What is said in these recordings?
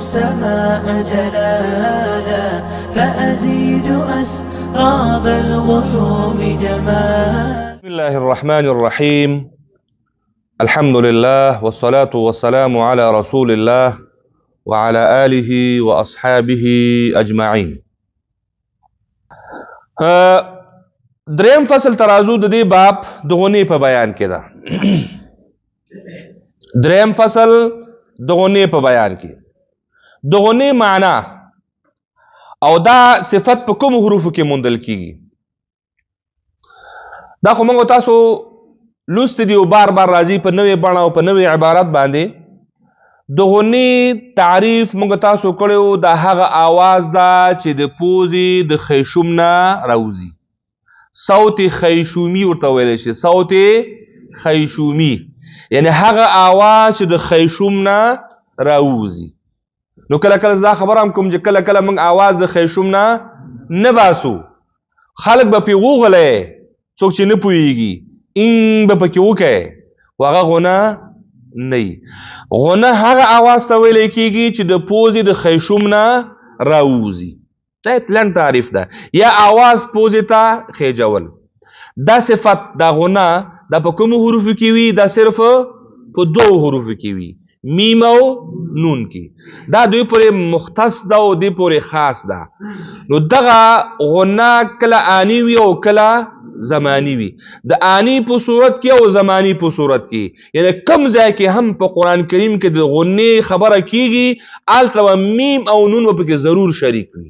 السماء جلالا فأزيد أسراب الغيوم جمالا. بسم الله الرحمن الرحيم. الحمد لله والصلاة والسلام على رسول الله وعلى آله وأصحابه أجمعين. دریم فصل ترازو د دې باب د غنې په بیان کې ده. دریم فصل د غنې په بیان کې د غنې معنا او دا صفت په کوم حروفو کې موندل کیږي. دا خو موږ تاسو لوست دي او بار بار راځي په نوې بڼه او په نوې عبارت باندې. د غنې تعریف موږ تاسو کړو دا هغه आवाज ده چې د پوزې د خیشوم نه راوځي. صوت خیشومی ورته ویل شي. صوت خیشومی یعنی هغه आवाज چې د خیشوم نه راوځي. نو کله کله دا خبره هم کوم چې کله کله موږ आवाज د خیشوم نه باسو، خلک به پې وغلی، څوک چې نه پوهېږي این به پکې وکړي، خو هغه غنه نه وي. غنه هغه आवाज ته ویلی کېږي چې د پوزې د خیشوم نه راوځي. دا لنډ تعریف ده. یا आवाज پوزې ته خیجول. دا صفت دا غنه دا په کومو حروفو کې وي؟ دا صرف په دوو حروفو کې وي، میم او نون کې. دا دوی پورې مختص ده او دوی پورې خاص ده. نو دغه غنه کله آنی وي او کله زمانی وي. د آنی په صورت کې او زمانی په صورت کې، یعنی کم ځای کې هم په قرآن کریم کې د غنې خبره کېږي هلته به میم او نون به پکې ضرور شریک وي.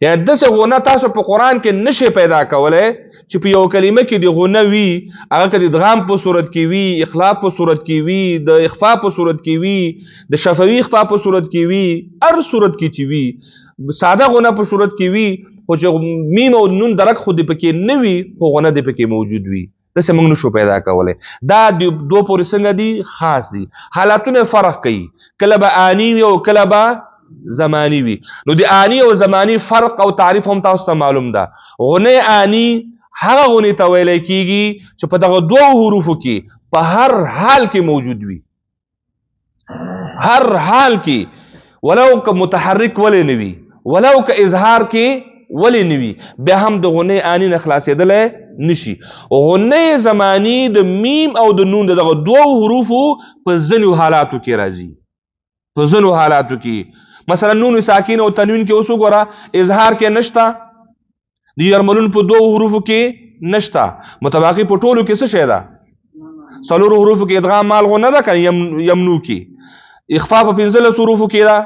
یعنی داسې غنه تاسو په قرآن کې نشئ پیدا کولی چې په یو کلمه کې د غنه وي، هغه که د ادغام په صورت کې وي، اخلاء په صورت کې وي، د اخفا په صورت کې وي، د شفوي اخفا په صورت کې وي، هر صورت کې چې وي، ساده غنه په صورت کې وي، خو چې میم او نون درک خو د پکې نه وي خو غنه د پکې موجود وي. داسې موږ نشو پیدا کولی. دا دو پورې څنګه دي؟ خاص دي. حالتونه فرق کوي، کله به آنی وي او کله به زمانی وي. نو د آنی او زمانی فرق او تعریف هم تاسو ته معلوم ده. غنه آنی هغه غنې ته ویلی کېږي چې په دغه دوو حروفو کې په هر حال کې موجود وي. هر حال کې، ولو که متحرک ولې نه وي، ولو که اظهار کې ولې نه وي، بیا هم د غنې آنی نه خلاصېدلی نشي. غنې زمانی د میم او د نون دغه دوو حروفو په ځینو حالاتو کې راځي. په ځینو حالاتو کې مثلا نون ساکین او تنوین کې اوس وګوره اظهار کې نشته، د یرملون په دوو حروفو کې نشته، متباقي په ټولو کې څه شی ده؟ څلورو حروفو کې ادغام مال غنه ده که یمنو کې، اخفا په 15 حروفو کې ده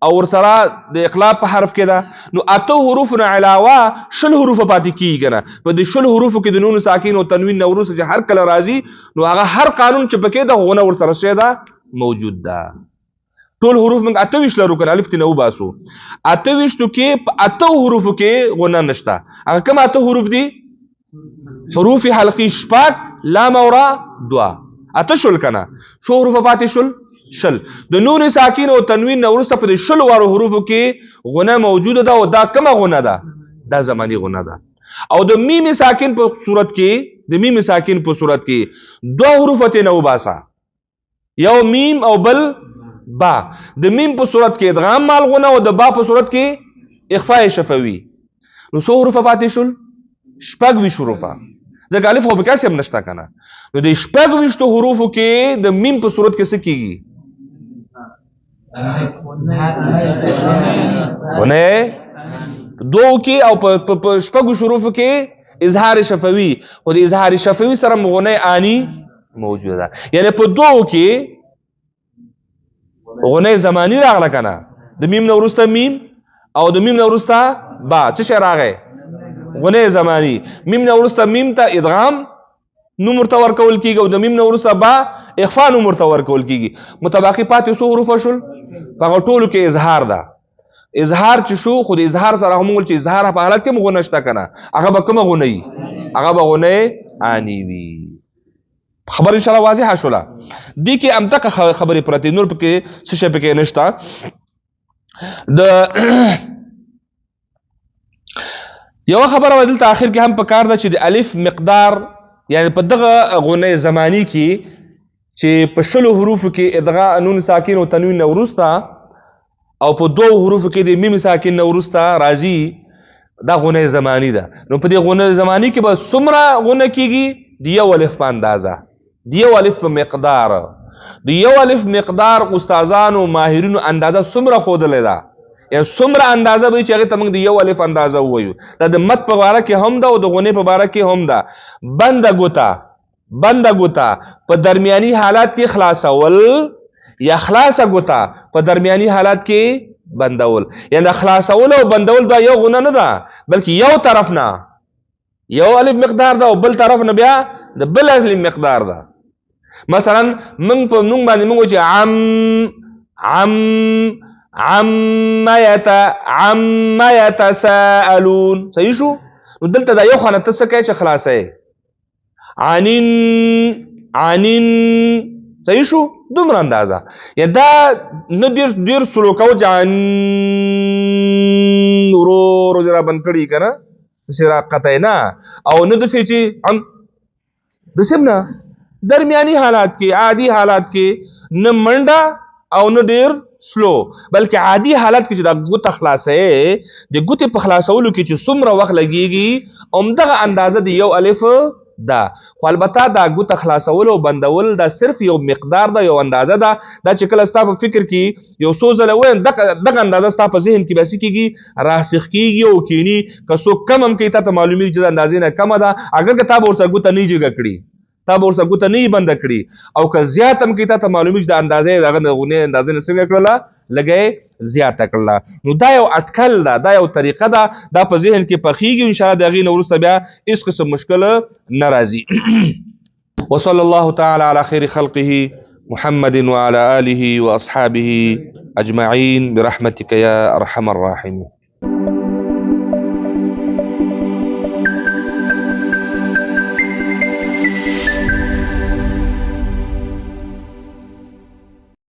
او ورسره د اقلاب په حرف کې ده. نو اته حروفو نه علاوه 20 حروف پاتې کېږي که نه. په دې 20 حروفو کې د نون ساکین او تنوین نه وروسته چې هر کله راځي نو هغه هر قانون چې پکې ده غنه ورسره شی ده موجود ده. ټول حروف موږ 28 لرو که نه، الف ته نه وباسو. 28 کې په 8 حروفو کې غنه نشته. هغه کوم 8 حروف دي؟ حروف حلقي شپږ، لام او را 2. 8 شول که نه؟ شو حروف پاتې شول؟ شل. د نون ساکین او تنوین نه وروسته په دې 20 وارو حروفو کې غنه موجوده ده او دا کومه غنه ده؟ دا زمانی غنه ده. او د میم ساکن په صورت کې، د میم ساکن په صورت کې 2 حروف ته نه وباسه، یو میم او بل با. د میم په صورت کې ادغام مال غنه او د با په صورت کې اخفاء شفوي. نو څو حروف پاتې شول؟ 26 حروف. ځکه الف خو بکاسې هم نشته که نه. نو د 26 حروفو کې د میم په صورت کې څه کېږي؟ غنه دو کې او په 26 حروفو کې اظهار شفوي، خو د اظهار شفوي سره غنه آنی موجوده ده. یعنی په دوو کې غنه زمانی راغله که نه، د میم نه وروسته میم او د میم نه وروسته با. څه شی راغی؟ غنه زمانی. میم نه وروسته میم ته ادغام نوم ورته ورکول کېږي او د میم نه وروسته با اخفا نوم ورته ورکول کېږي. متباقي پاتې څو حروف شول؟ په هغه ټولو کې اظهار ده. اظهار چې شو، خو د اظهار سره هم ویل چې اظهار په حالت کې هم غنه شته که نه، هغه به کومه غنه وي؟ هغه به غنه آنی وي. خبر انشاءالله واضحه شوله. دې کې همدغه خبرې پرتې، نور پکې څه شی پکې نشته. د یو خبره دلته آخر کې هم پکار ده چې د الف مقدار، یعنی په دغه غنه زمانی کې چې په 20 حروفو کې ادغام نون ساکین او تنوین نه وروسته او په دوه حروف کې د میم ساکن نه وروسته راځي دا غونه زمانی ده. نو په دې غونه زمانی کې به څومره غونه کېږي؟ د یو الف په اندازه، د یو الف په مقدار. د یو الف مقدار استادانو ماهرینو اندازه څومره ښودلې ده، یا څومره اندازه به چې هغې ته موږ د یو الف اندازه ووایو. دا د مد په باره کې هم ده او د غونې په باره کې هم ده. بنده ګوته په درمیاني حالات کې خلاصول یا خلاصه ګوته په درمیاني حالات کې بندول. یعنی خلاصول او بندول دا یو غونه نه ده، بلکې یو طرف نه یو الف مقدار ده او بل طرف نه بیا د بل الف مقدار ده. مثلا موږ په نوم باندې موږ چې عم يتساءلون صحیح شو؟ نو دلته دا یو خانه ته څه کوي چې خلاصه عنین صحیح شو؟ دومره اندازه. یا دا نه ډېر سلو کوو چې ورو را بند کړي که نه داسې را قطعی نه، او نه داسې چې داسې هم نه، درمیاني حالات کې عادي حالات کې نه منډه او نه ډېر سلو، بلکې عادي حالت کې چې دا ګوته خلاصوي د ګوتې په خلاصولو کې چې څومره وخت لګېږي همدغه اندازه د یو الف ده. خو البته دا ګوته خلاصول او بندول دا صرف یو مقدار ده، یو اندازه ده. دا چې کله ستا په فکر کې یو څو ځله ووایم دغه اندازه ستا په ذهن کې به څه کېږي راسخ کېږي او کیني. که څوک کم هم کوي تا ته معلومېږي چې د اندازې نه کمه ده، اگر که تا به ورسره ګوته نه جګه کړي، تا به ورسره ګوته نه بنده کړي، او که زیات هم کوي تا ته معلومېږي چې د اندازې دغه د غونې اندازې نه څنګه کړله لږه زیاته کړله. نو دا یو اټکل ده، دا یو طریقه ده، دا په ذهن کې پخېږي. انشاءالله د هغې نه وروسته بیا هېڅ قسم مشکل نه راځي. وصلى الله تعالى على خير خلقه محمد وعلى آله وأصحابه أجمعين برحمتك يا أرحم الراحمين.